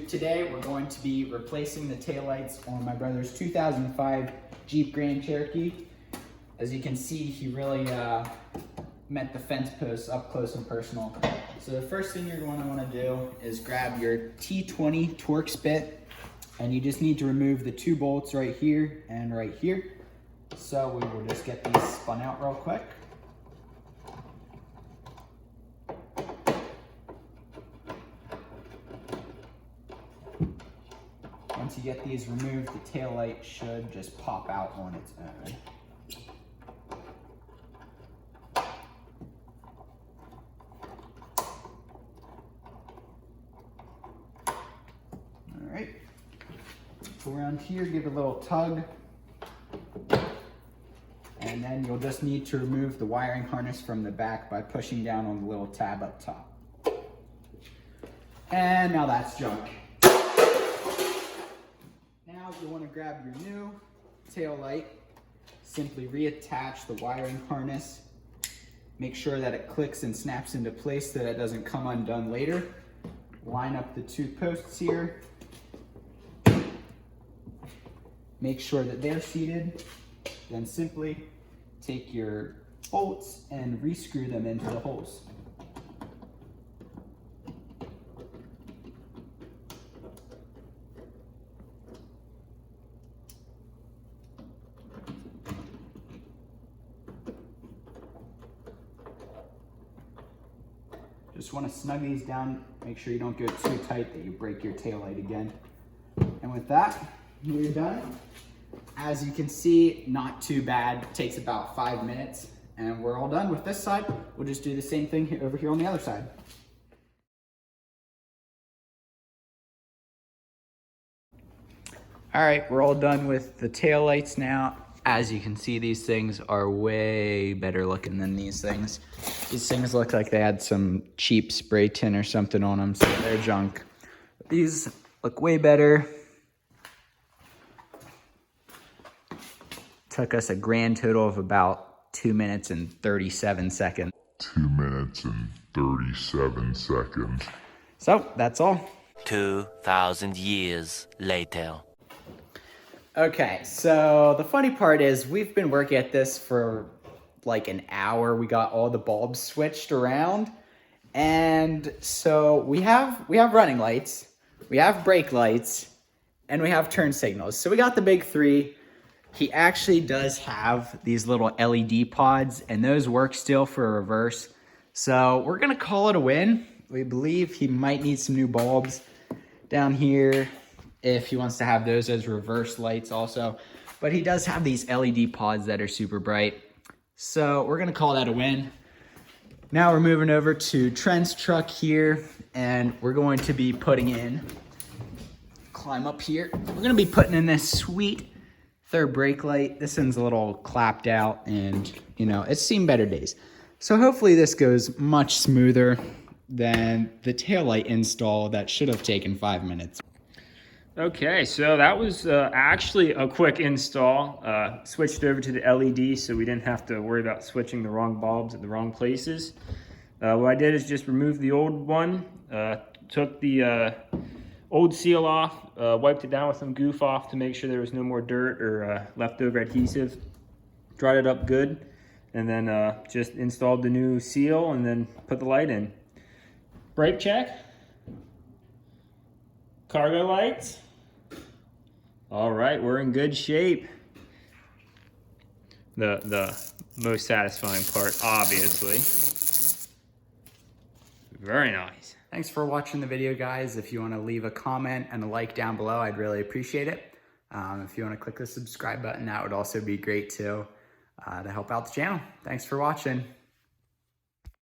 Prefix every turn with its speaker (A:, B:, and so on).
A: Today we're going to be replacing the taillights on my brother's 2005 Jeep Grand Cherokee. As you can see, he really met the fence posts up close and personal. So the first thing you're going to want to do is grab your T20 Torx bit, and you just need to remove the two bolts right here and right here. So we will just get these spun out real quick. Once you get these removed, the tail light should just pop out on its own. All right, go around here, give it a little tug, and then you'll just need to remove the wiring harness from the back by pushing down on the little tab up top. And now that's junk. Now you want to grab your new tail light, simply reattach the wiring harness, make sure that it clicks and snaps into place so that it doesn't come undone later. Line up the two posts here, make sure that they're seated, then simply take your bolts and re-screw them into the holes. Just want to snug these down, make sure you don't go too tight that you break your taillight again. And with that, we're done. As you can see, not too bad. It takes about 5 minutes and we're all done with this side. We'll just do the same thing over here on the other side. All right, we're all done with the taillights now. As you can see, these things are way better looking than these things. These things look like they had some cheap spray tin or something on them, so they're junk. But these look way better. Took us a grand total of about 2 minutes and 37 seconds.
B: 2 minutes and 37 seconds.
A: So that's all.
C: 2,000 years later.
A: Okay, so the funny part is we've been working at this for like an hour. We got all the bulbs switched around. And so we have running lights, we have brake lights, and we have turn signals. So we got the big three. He actually does have these little LED pods, and those work still for reverse. So we're gonna call it a win. We believe he might need some new bulbs down here if he wants to have those as reverse lights also. But he does have these LED pods that are super bright. So we're gonna call that a win. Now we're moving over to Trent's truck here, and we're going to be putting in, climb up here. We're gonna be putting in this sweet third brake light. This one's a little clapped out and you know, it's seen better days. So hopefully this goes much smoother than the taillight install that should have taken 5 minutes.
D: Okay, so that was actually a quick install. Switched over to the LED so we didn't have to worry about switching the wrong bulbs at the wrong places. What I did is just remove the old one, took the old seal off, wiped it down with some goof off to make sure there was no more dirt or leftover adhesive, dried it up good, and then just installed the new seal and then put the light in. Brake check. Cargo lights. All right, we're in good shape. The most satisfying part, obviously. Very nice.
A: Thanks for watching the video, guys. If you want to leave a comment and a like down below, I'd really appreciate it. If you want to click the subscribe button, that would also be great too, to help out the channel. Thanks for watching.